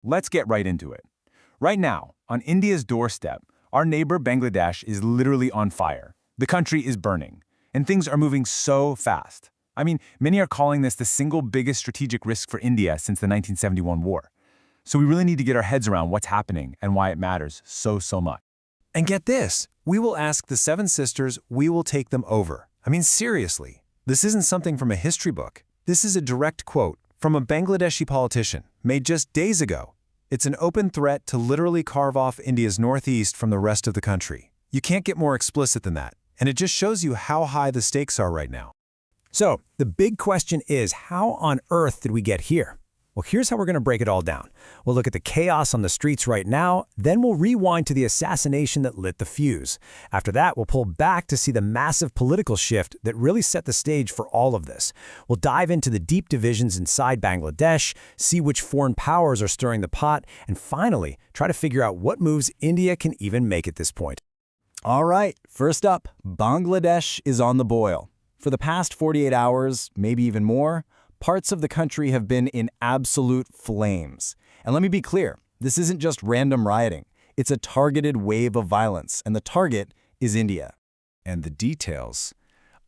Let's get right into it. Right now, on India's doorstep, our neighbor Bangladesh is literally on fire. The country is burning, and things are moving so fast. I mean, many are calling this the single biggest strategic risk for India since the 1971 war. So we really need to get our heads around what's happening and why it matters so much. And get this, we will ask the Seven Sisters, we will take them over. I mean, seriously, this isn't something from a history book. This is a direct quote from a Bangladeshi politician made just days ago. It's an open threat to literally carve off India's northeast from the rest of the country. You can't get more explicit than that, and it just shows you how high the stakes are right now. So, the big question is, how on earth did we get here? Well, here's how we're going to break it all down. We'll look at the chaos on the streets right now, then we'll rewind to the assassination that lit the fuse. After that, we'll pull back to see the massive political shift that really set the stage for all of this. We'll dive into the deep divisions inside Bangladesh, see which foreign powers are stirring the pot, and finally, try to figure out what moves India can even make at this point. All right, first up, Bangladesh is on the boil. For the past 48 hours, maybe even more, parts of the country have been in absolute flames. And let me be clear, this isn't just random rioting. It's a targeted wave of violence, and the target is India. And the details,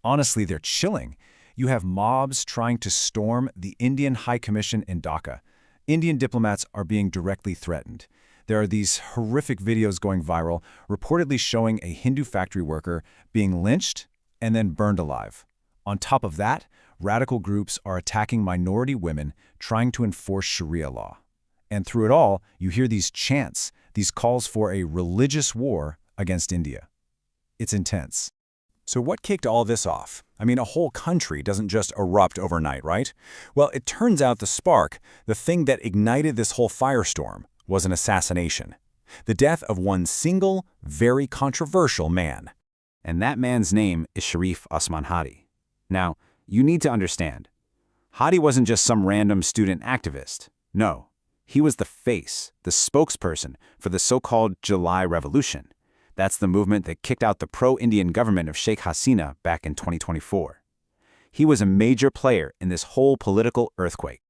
honestly, they're chilling. You have mobs trying to storm the Indian High Commission in Dhaka. Indian diplomats are being directly threatened. There are these horrific videos going viral, reportedly showing a Hindu factory worker being lynched and then burned alive. On top of that, radical groups are attacking minority women trying to enforce Sharia law. And through it all, you hear these chants, these calls for a religious war against India. It's intense. So what kicked all this off? I mean, a whole country doesn't just erupt overnight, right? Well, it turns out the spark, the thing that ignited this whole firestorm, was an assassination. The death of one single, very controversial man. And that man's name is Sharif Osman Hadi. Now, you need to understand, Hadi wasn't just some random student activist. No, he was the face, the spokesperson for the so-called July Revolution. That's the movement that kicked out the pro-Indian government of Sheikh Hasina back in 2024. He was a major player in this whole political earthquake.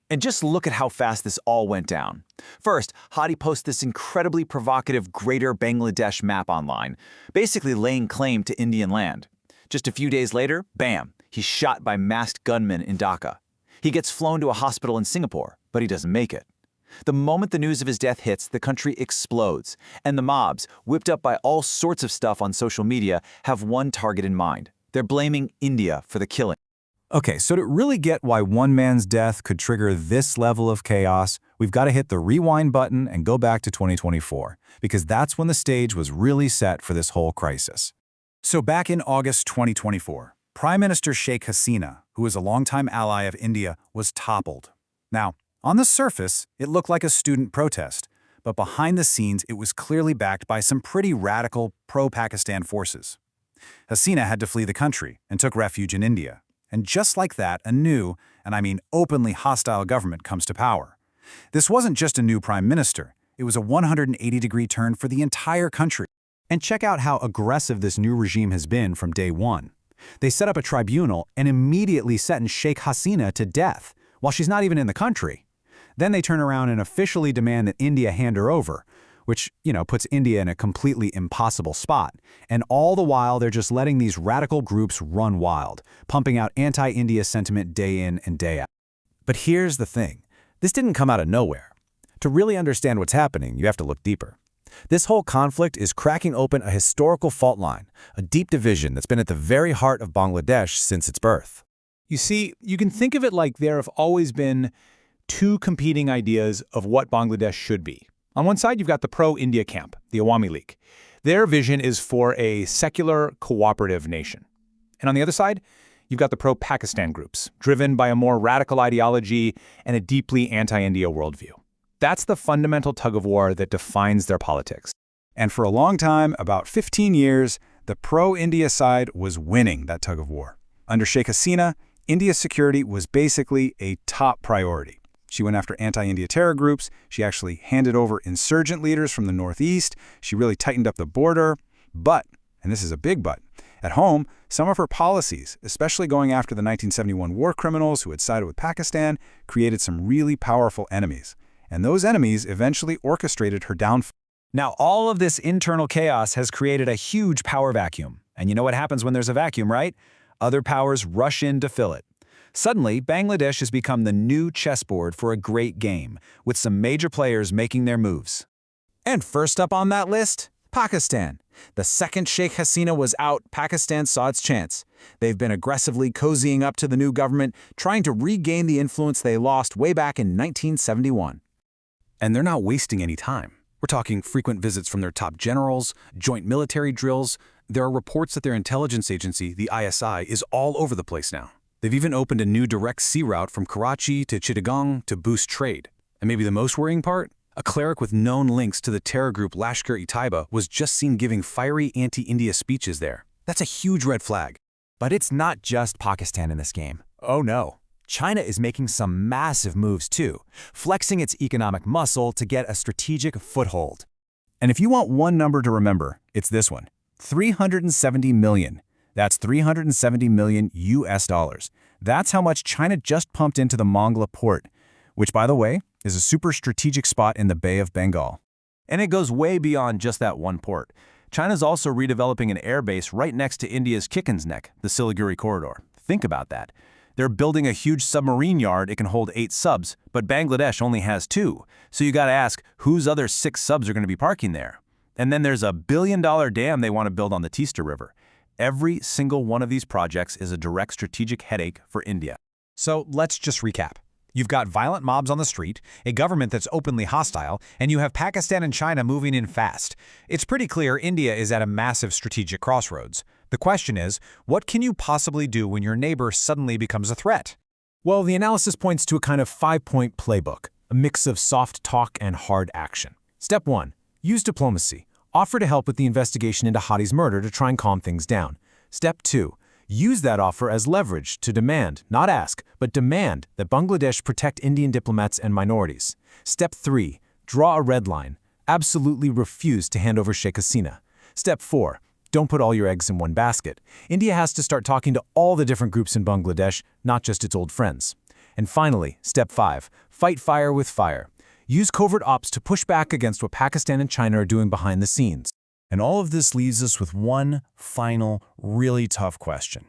And just look at how fast this all went down. First, Hadi posts this incredibly provocative Greater Bangladesh map online, basically laying claim to Indian land. Just a few days later, bam, he's shot by masked gunmen in Dhaka. He gets flown to a hospital in Singapore, but he doesn't make it. The moment the news of his death hits, the country explodes, and the mobs, whipped up by all sorts of stuff on social media, have one target in mind. They're blaming India for the killing. Okay, so to really get why one man's death could trigger this level of chaos, we've got to hit the rewind button and go back to 2024, because that's when the stage was really set for this whole crisis. So back in August 2024, Prime Minister Sheikh Hasina, who is a longtime ally of India, was toppled. Now, on the surface, it looked like a student protest, but behind the scenes it was clearly backed by some pretty radical pro-Pakistan forces. Hasina had to flee the country and took refuge in India. And just like that, a new, and I mean openly hostile government comes to power. This wasn't just a new prime minister, it was a 180-degree turn for the entire country. And check out how aggressive this new regime has been from day one. They set up a tribunal and immediately sentenced Sheikh Hasina to death, while she's not even in the country. Then they turn around and officially demand that India hand her over, which, puts India in a completely impossible spot. And all the while, they're just letting these radical groups run wild, pumping out anti-India sentiment day in and day out. But here's the thing. This didn't come out of nowhere. To really understand what's happening, you have to look deeper. This whole conflict is cracking open a historical fault line, a deep division that's been at the very heart of Bangladesh since its birth. You see, you can think of it like there have always been two competing ideas of what Bangladesh should be. On one side, you've got the pro-India camp, the Awami League. Their vision is for a secular, cooperative nation. And on the other side, you've got the pro-Pakistan groups, driven by a more radical ideology and a deeply anti-India worldview. That's the fundamental tug-of-war that defines their politics. And for a long time, about 15 years, the pro-India side was winning that tug-of-war. Under Sheikh Hasina, India's security was basically a top priority. She went after anti-India terror groups. She actually handed over insurgent leaders from the Northeast. She really tightened up the border. But, and this is a big but, at home, some of her policies, especially going after the 1971 war criminals who had sided with Pakistan, created some really powerful enemies. And those enemies eventually orchestrated her downfall. Now, all of this internal chaos has created a huge power vacuum. And you know what happens when there's a vacuum, right? Other powers rush in to fill it. Suddenly, Bangladesh has become the new chessboard for a great game, with some major players making their moves. And first up on that list, Pakistan. The second Sheikh Hasina was out, Pakistan saw its chance. They've been aggressively cozying up to the new government, trying to regain the influence they lost way back in 1971. And they're not wasting any time. We're talking frequent visits from their top generals, joint military drills. There are reports that their intelligence agency, the ISI, is all over the place now. They've even opened a new direct sea route from Karachi to Chittagong to boost trade. And maybe the most worrying part? A cleric with known links to the terror group Lashkar-e-Taiba was just seen giving fiery anti-India speeches there. That's a huge red flag. But it's not just Pakistan in this game. Oh no. China is making some massive moves too, flexing its economic muscle to get a strategic foothold. And if you want one number to remember, it's this one. 370 million. That's 370 million US dollars. That's how much China just pumped into the Mongla port, which, by the way, is a super strategic spot in the Bay of Bengal. And it goes way beyond just that one port. China's also redeveloping an airbase right next to India's Kicken's Neck, the Siliguri corridor. Think about that. They're building a huge submarine yard. It can hold 8 subs, but Bangladesh only has 2. So you gotta ask, whose other 6 subs are gonna be parking there? And then there's a $1 billion dam they want to build on the Teesta River. Every single one of these projects is a direct strategic headache for India. So let's just recap. You've got violent mobs on the street, a government that's openly hostile, and you have Pakistan and China moving in fast. It's pretty clear India is at a massive strategic crossroads. The question is, what can you possibly do when your neighbor suddenly becomes a threat? Well, the analysis points to a kind of 5-point playbook, a mix of soft talk and hard action. Step 1. Use diplomacy. Offer to help with the investigation into Hadi's murder to try and calm things down. Step 2. Use that offer as leverage to demand, not ask, but demand that Bangladesh protect Indian diplomats and minorities. Step 3. Draw a red line. Absolutely refuse to hand over Sheikh Hasina. Step 4. Don't put all your eggs in one basket. India has to start talking to all the different groups in Bangladesh, not just its old friends. And finally, Step 5. Fight fire with fire. Use covert ops to push back against what Pakistan and China are doing behind the scenes. And all of this leaves us with one final, really tough question.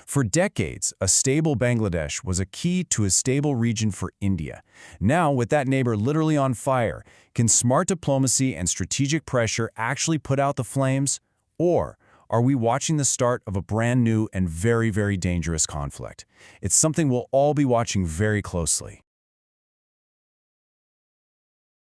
For decades, a stable Bangladesh was a key to a stable region for India. Now, with that neighbor literally on fire, can smart diplomacy and strategic pressure actually put out the flames? Or are we watching the start of a brand new and very, very dangerous conflict? It's something we'll all be watching very closely.